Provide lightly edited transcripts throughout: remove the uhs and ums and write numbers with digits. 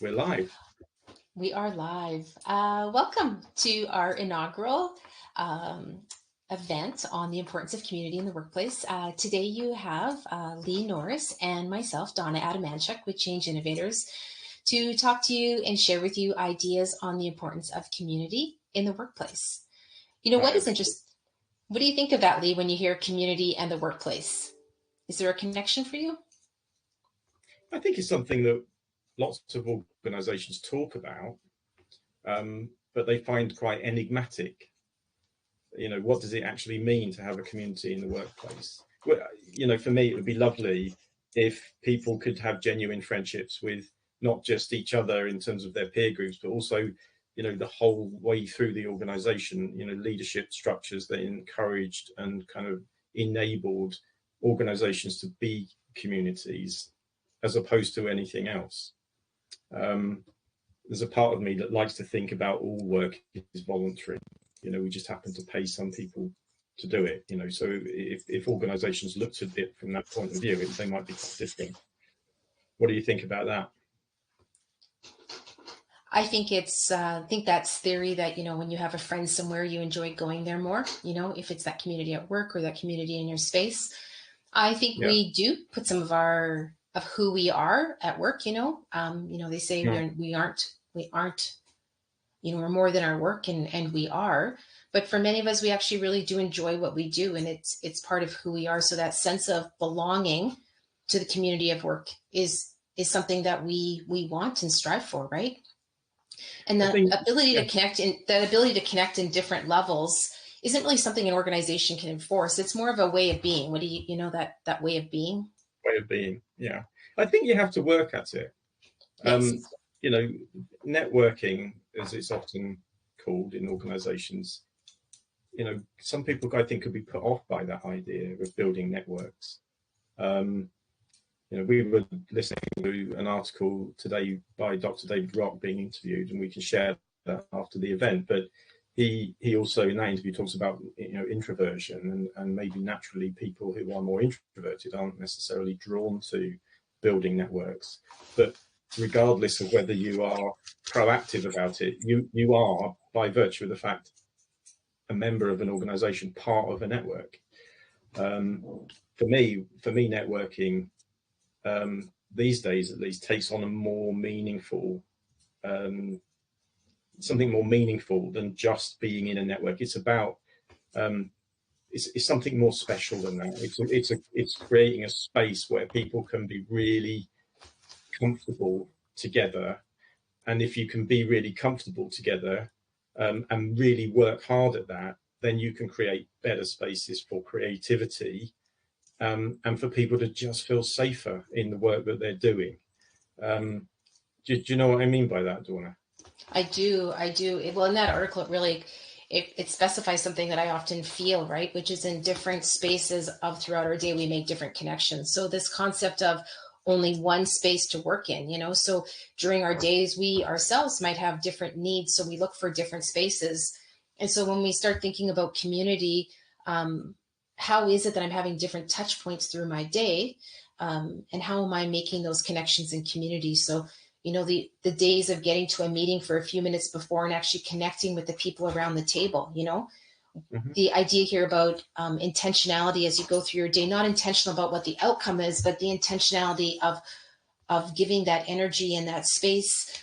We're live. We are live. Welcome to our inaugural event on the importance of community in the workplace. Today you have Lee Norris and myself, Dawna Atamanchuk with Change Innovators, to talk to you and share with you ideas on the importance of community in the workplace. You know, Hi, what is everybody. interesting? What do you think of that, Lee, when you hear community and the workplace? Is there a connection for you? I think it's something that lots of organisations talk about, but they find quite enigmatic. You know, what does it actually mean to have a community in the workplace? Well, you know, for me, it would be lovely if people could have genuine friendships with not just each other in terms of their peer groups, but also, you know, the whole way through the organisation. You know, leadership structures that encouraged and kind of enabled organisations to be communities as opposed to anything else. There's a part of me that likes to think about all work is voluntary. You know, we just happen to pay some people to do it. You know, so if organisations looked at it from that point of view, they might be quite different. What do you think about that? I think that's theory that, you know, when you have a friend somewhere, you enjoy going there more, you know, if it's that community at work or that community in your space. I think Yeah. we do put some of who we are at work, you know. They say we aren't, you know, we're more than our work, and we are. But for many of us, we actually really do enjoy what we do, and it's part of who we are. So that sense of belonging to the community of work is something that we want and strive for, right? And I think, the ability yeah, to connect in different levels isn't really something an organization can enforce. It's more of a way of being. What do you know, that way of being? way of being. Yeah. I think you have to work at it. Yes. You know, networking, as it's often called in organizations, you know, some people I think could be put off by that idea of building networks. You know, we were listening to an article today by Dr. David Rock being interviewed, and we can share that after the event. But he also in that interview talks about, you know, introversion, and maybe naturally people who are more introverted aren't necessarily drawn to building networks. But regardless of whether you are proactive about it, you are, by virtue of the fact, a member of an organization, part of a network. For me, networking these days at least takes on a more meaningful, something more meaningful than just being in a network. It's about it's something more special than that. It's creating a space where people can be really comfortable together, and if you can be really comfortable together and really work hard at that, then you can create better spaces for creativity, and for people to just feel safer in the work that they're doing. Do you know what I mean by that, Dawna? I do. Well, in that article, it specifies something that I often feel, right? Which is in different spaces of throughout our day, we make different connections. So this concept of only one space to work in, you know, so during our days, we ourselves might have different needs. So we look for different spaces. And so when we start thinking about community, how is it that I'm having different touch points through my day? And how am I making those connections in community? So, you know, the days of getting to a meeting for a few minutes before and actually connecting with the people around the table, you know, the idea here about intentionality as you go through your day, not intentional about what the outcome is, but the intentionality of giving that energy and that space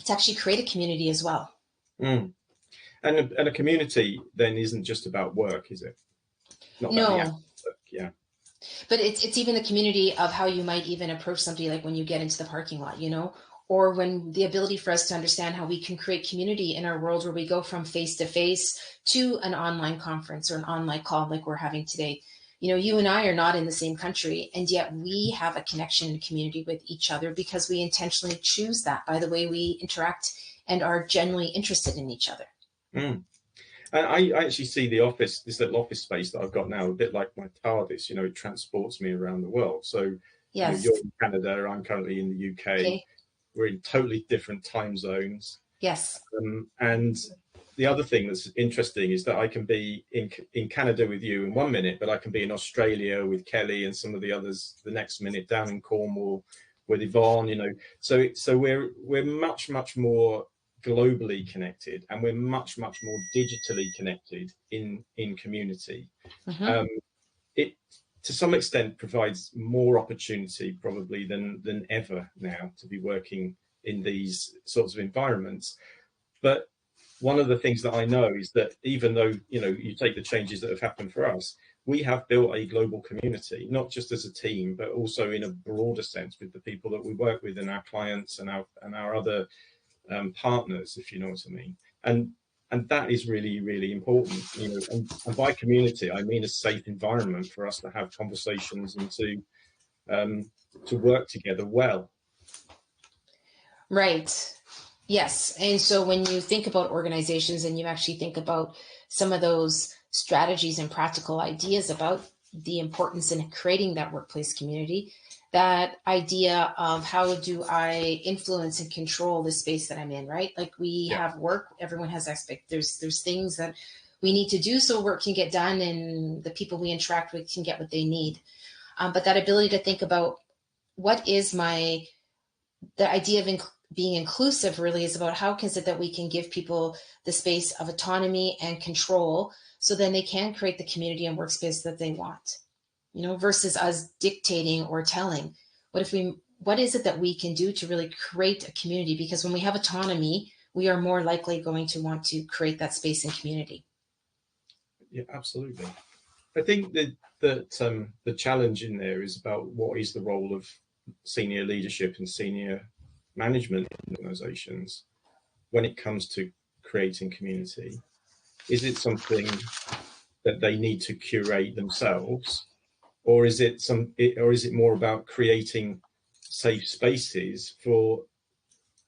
to actually create a community as well. And a community then isn't just about work, is it? Not about the No, act of work, yeah. but it's even the community of how you might even approach somebody, like when you get into the parking lot, you know, or when the ability for us to understand how we can create community in our world where we go from face to face to an online conference or an online call like we're having today. You know, you and I are not in the same country, and yet we have a connection and community with each other because we intentionally choose that by the way we interact and are genuinely interested in each other. And I actually see the office, this little office space that I've got now, a bit like my TARDIS. You know, it transports me around the world. So, you know, Yes. you're in Canada, I'm currently in the UK. Okay. We're in totally different time zones. Yes. And the other thing that's interesting is that I can be in Canada with you in 1 minute, but I can be in Australia with Kelly and some of the others the next minute, down in Cornwall with Yvonne, you know. So we're much more globally connected, and we're much more digitally connected in community. It to some extent provides more opportunity probably than ever now to be working in these sorts of environments. But one of the things that I know is that even though, you know, you take the changes that have happened for us, we have built a global community, not just as a team, but also in a broader sense with the people that we work with and our clients and our other partners, if you know what I mean. And that is really important, you know. And by community, I mean a safe environment for us to have conversations and to work together well. Right. Yes. And so when you think about organizations and you actually think about some of those strategies and practical ideas about the importance in creating that workplace community, that idea of how do I influence and control the space that I'm in, right? Like we have work, everyone has there's things that we need to do so work can get done and the people we interact with can get what they need. But that ability to think about what is the idea of being inclusive really is about how is it that we can give people the space of autonomy and control so then they can create the community and workspace that they want, you know, versus us dictating or telling. What is it that we can do to really create a community? Because when we have autonomy, we are more likely going to want to create that space and community. Yeah, absolutely. I think that the challenge in there is about what is the role of senior leadership and senior management in organizations when it comes to creating community. Is it something that they need to curate themselves, or is it more about creating safe spaces for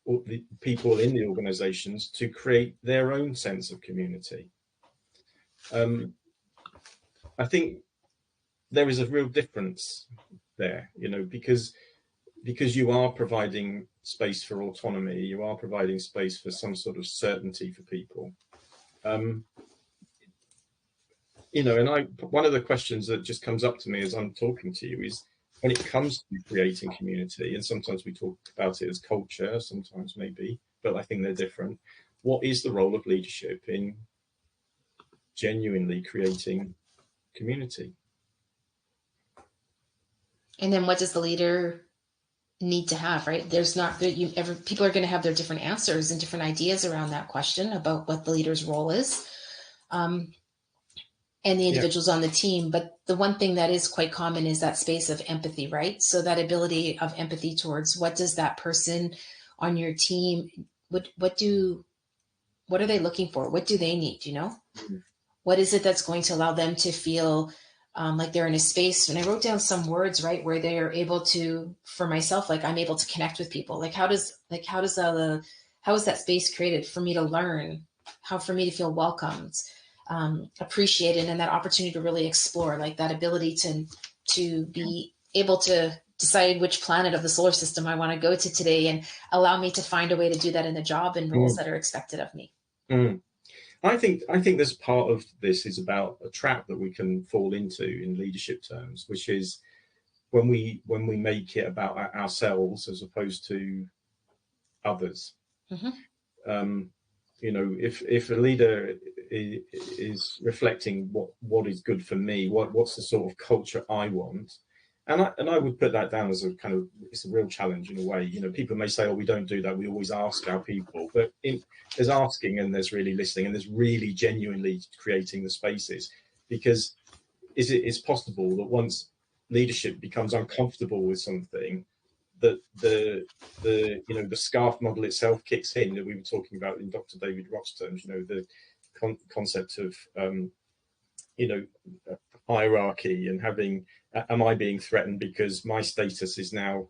all the people in the organizations to create their own sense of community? I think there is a real difference there, you know, because you are providing space for autonomy, you are providing space for some sort of certainty for people. You know, and one of the questions that just comes up to me as I'm talking to you is, when it comes to creating community, and sometimes we talk about it as culture, sometimes maybe, but I think they're different. What is the role of leadership in genuinely creating community? And then what does the leader need to have, right? People are going to have their different answers and different ideas around that question about what the leader's role is. And the individuals on the team. But the one thing that is quite common is that space of empathy, right? So that ability of empathy towards what does that person on your team, what are they looking for? What do they need, you know? What is it that's going to allow them to feel like they're in a space? And I wrote down some words, right, where they are able to, for myself, like I'm able to connect with people. Like how is that space created for me to learn, how for me to feel welcomed, appreciated, and that opportunity to really explore, like that ability to be able to decide which planet of the solar system I want to go to today, and allow me to find a way to do that in the job and roles that are expected of me. I think there's part of this is about a trap that we can fall into in leadership terms, which is when we make it about ourselves as opposed to others. You know, if a leader is reflecting what is good for me, what's the sort of culture I want, and I would put that down as a kind of, it's a real challenge in a way. You know, people may say, oh, we don't do that, we always ask our people, but there's asking and there's really listening and there's really genuinely creating the spaces, because it's possible that once leadership becomes uncomfortable with something, that the scarf model itself kicks in, that we were talking about in Dr. David Rock's terms, you know, the concept of hierarchy and having, am I being threatened because my status is now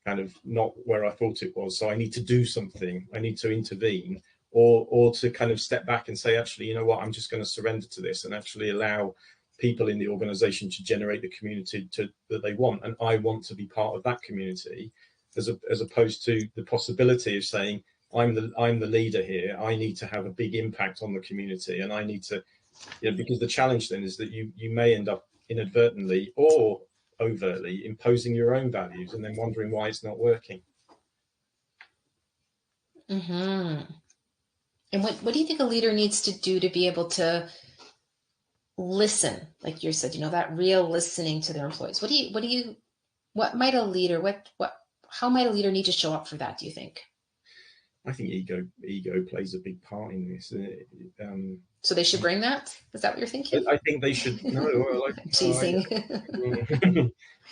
kind of not where I thought it was, so I need to do something, I need to intervene, or to kind of step back and say, actually, you know what, I'm just going to surrender to this and actually allow people in the organization to generate the community that they want, and I want to be part of that community, as opposed to the possibility of saying, I'm the leader here, I need to have a big impact on the community, and I need to, you know, because the challenge then is that you may end up inadvertently or overtly imposing your own values and then wondering why it's not working. And what do you think a leader needs to do to be able to listen, like you said, that real listening to their employees? What might a leader, how might a leader need to show up for that, do you think? I think ego plays a big part in this. So they should bring that? Is that what you're thinking? I think they should. No, teasing.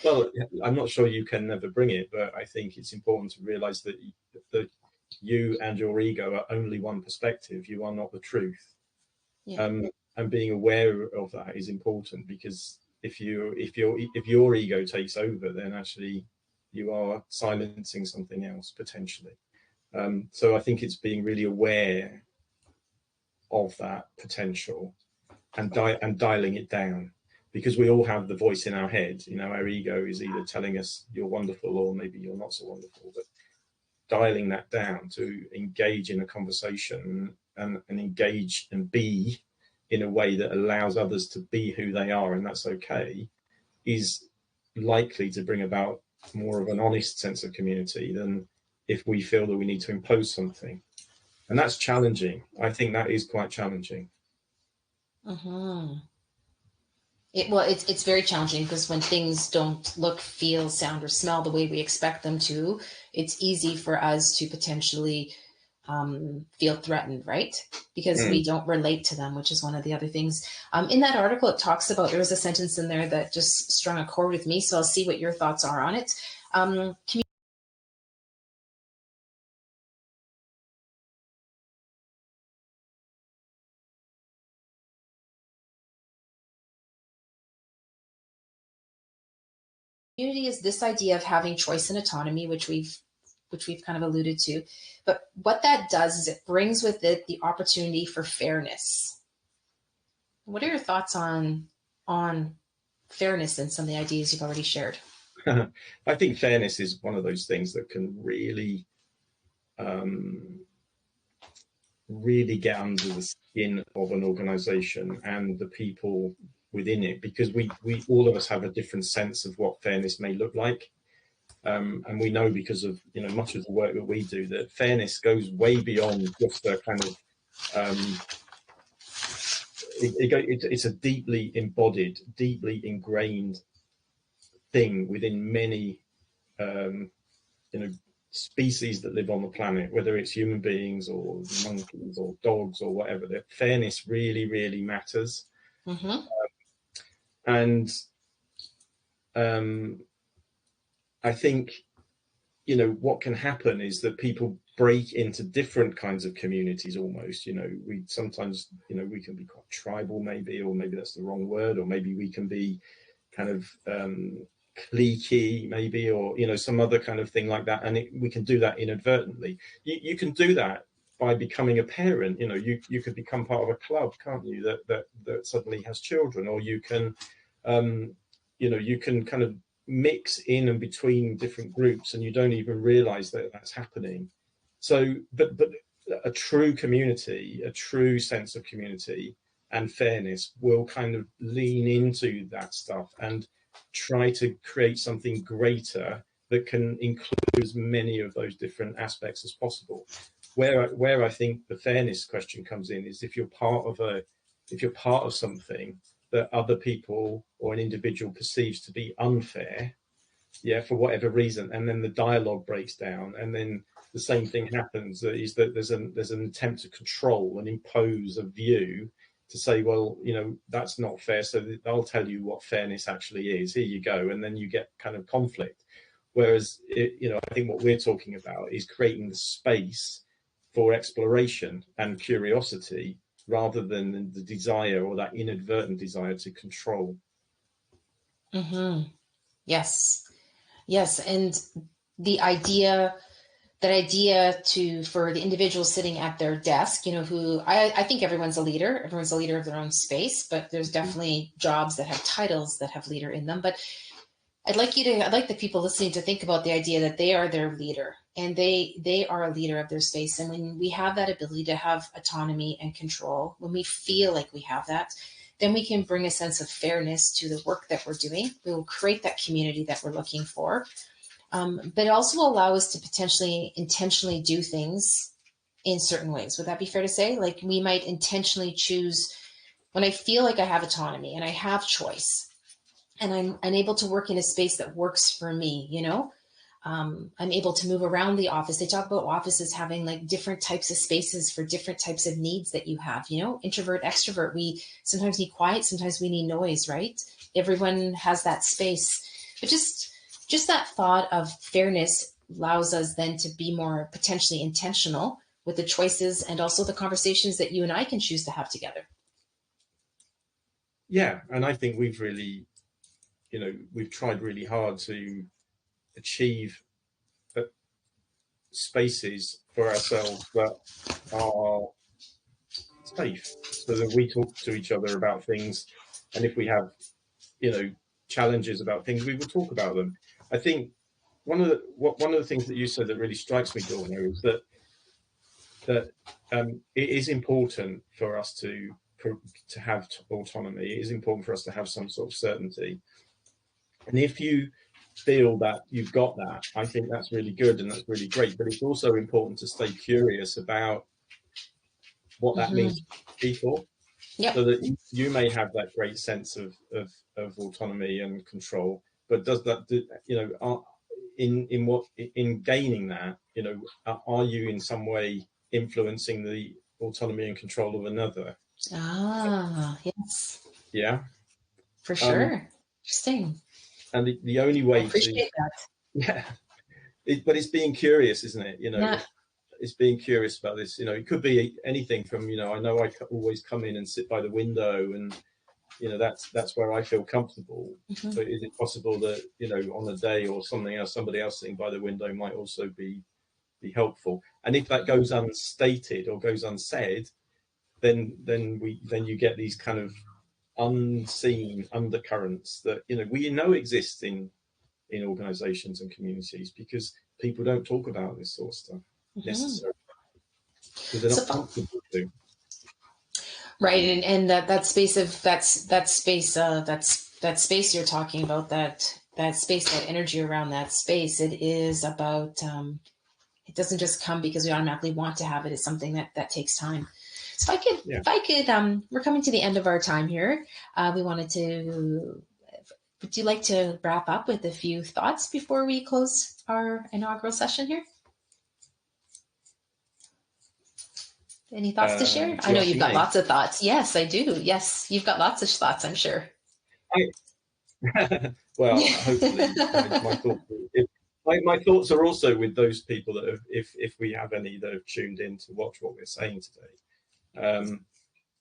Well, I'm not sure you can never bring it, but I think it's important to realize that you and your ego are only one perspective. You are not the truth. Yeah. And being aware of that is important, because if your ego takes over, then actually you are silencing something else potentially. So I think it's being really aware of that potential and dialing it down, because we all have the voice in our head. Our ego is either telling us you're wonderful or maybe you're not so wonderful, but dialing that down to engage in a conversation and engage and be in a way that allows others to be who they are, and that's okay, is likely to bring about more of an honest sense of community than if we feel that we need to impose something. And that's challenging. I think that is quite challenging. It's very challenging, because when things don't look, feel, sound, or smell the way we expect them to, it's easy for us to potentially feel threatened, right? Because we don't relate to them, which is one of the other things. In that article, it talks about, there was a sentence in there that just strung a chord with me, so I'll see what your thoughts are on it. Community is this idea of having choice and autonomy, which we've kind of alluded to. But what that does is it brings with it the opportunity for fairness. What are your thoughts on fairness and some of the ideas you've already shared? I think fairness is one of those things that can really get under the skin of an organization and the people within it, because we all of us have a different sense of what fairness may look like. And we know, because of much of the work that we do, that fairness goes way beyond just a kind of it's a deeply embodied, deeply ingrained thing within many species that live on the planet, whether it's human beings or monkeys or dogs or whatever. That fairness really, really matters. And I think what can happen is that people break into different kinds of communities almost. We sometimes we can be quite tribal, maybe, or maybe that's the wrong word, or maybe we can be kind of cliquey, maybe, or some other kind of thing like that, and we can do that inadvertently. You can do that by becoming a parent. You could become part of a club, can't you, that suddenly has children, or you can you can kind of mix in and between different groups and you don't even realize that that's happening. So but a true community, a true sense of community and fairness will kind of lean into that stuff and try to create something greater that can include as many of those different aspects as possible. Where I think the fairness question comes in is if you're part of something that other people or an individual perceives to be unfair, for whatever reason, and then the dialogue breaks down, and then the same thing happens, is that there's an attempt to control and impose a view to say, well, that's not fair, so I'll tell you what fairness actually is. Here you go, and then you get kind of conflict. Whereas, I think what we're talking about is creating the space for exploration and curiosity, rather than the desire or that inadvertent desire to control. Yes. And the idea for the individual sitting at their desk, who I think everyone's a leader of their own space, but there's definitely jobs that have titles that have leader in them. But I'd like the people listening to think about the idea that they are their leader, and they are a leader of their space. And when we have that ability to have autonomy and control, when we feel like we have that, then we can bring a sense of fairness to the work that we're doing. We will create that community that we're looking for, but also allow us to potentially intentionally do things in certain ways. Would that be fair to say? Like we might intentionally choose when I feel like I have autonomy and I have choice and I'm unable to work in a space that works for me, you know, I'm able to move around the office. They talk about offices having like different types of spaces for different types of needs that you have, you know, introvert, extrovert. We sometimes need quiet, sometimes we need noise, right? Everyone has that space, but just that thought of fairness allows us then to be more potentially intentional with the choices and also the conversations that you and I can choose to have together. Yeah, and I think we've really, you know, we've tried really hard to achieve spaces for ourselves that are safe, so that we talk to each other about things, and if we have, you know, challenges about things, we will talk about them. I think one of the things that you said that really strikes me, Dawna, is that it is important for us to have autonomy. It is important for us to have some sort of certainty, and if you feel that you've got that, I think that's really good and that's really great. But it's also important to stay curious about what that means to people. Yep. So that you may have that great sense of autonomy and control, but does that, you know, in gaining that, you know, are you in some way influencing the autonomy and control of another? Yes. Yeah. For sure. Interesting. And the only way I appreciate that. Yeah, but it's being curious, isn't it? You know, yeah. It's being curious about this. You know, it could be anything from, you know, I know I always come in and sit by the window, and you know that's where I feel comfortable. But is it possible that, you know, on a day or something else, somebody else sitting by the window might also be helpful? And if that goes unstated or goes unsaid, then you get these kind of unseen undercurrents that, you know, we know exist in organizations and communities, because people don't talk about this sort of stuff necessarily, because they're not comfortable to. Right, and that space of that space you're talking about, that space, that energy around that space, it is about it doesn't just come because we automatically want to have it. It's something that takes time. So if I could, we're coming to the end of our time here. We wanted to, would you like to wrap up with a few thoughts before we close our inaugural session here? Any thoughts to share? I know you've got lots of thoughts. Yes, I do. Yes, you've got lots of thoughts, I'm sure. Well, hopefully my thoughts are also with those people that have, if we have any that have tuned in to watch what we're saying today.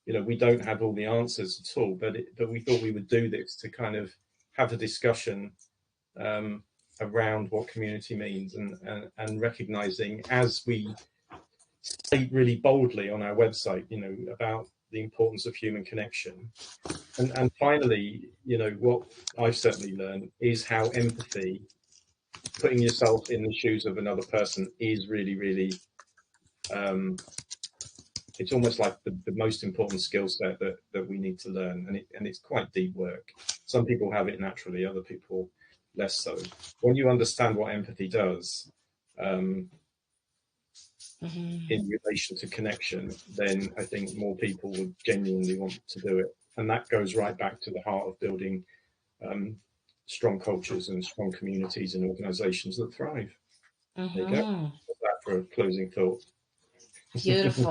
You know, we don't have all the answers at all, but we thought we would do this to kind of have a discussion around what community means, and recognizing, as we say really boldly on our website, you know, about the importance of human connection. And finally, you know, what I've certainly learned is how empathy, putting yourself in the shoes of another person, is really, really, it's almost like the most important skill set that we need to learn. And it's quite deep work. Some people have it naturally, other people less so. When you understand what empathy does, in relation to connection, then I think more people would genuinely want to do it. And that goes right back to the heart of building strong cultures and strong communities and organizations that thrive. There you go. That for a closing thought. Beautiful.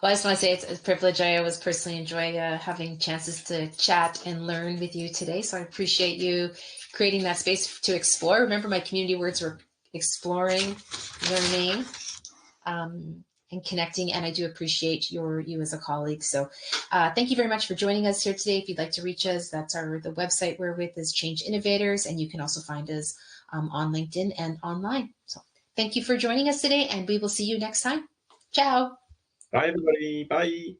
Well, I just want to say it's a privilege. I always personally enjoy having chances to chat and learn with you today. So I appreciate you creating that space to explore. Remember, my community words were exploring, learning, and connecting, and I do appreciate you as a colleague. So thank you very much for joining us here today. If you'd like to reach us, that's the website we're with is Change Innovators, and you can also find us on LinkedIn and online. So thank you for joining us today, and we will see you next time. Ciao. Bye, everybody. Bye.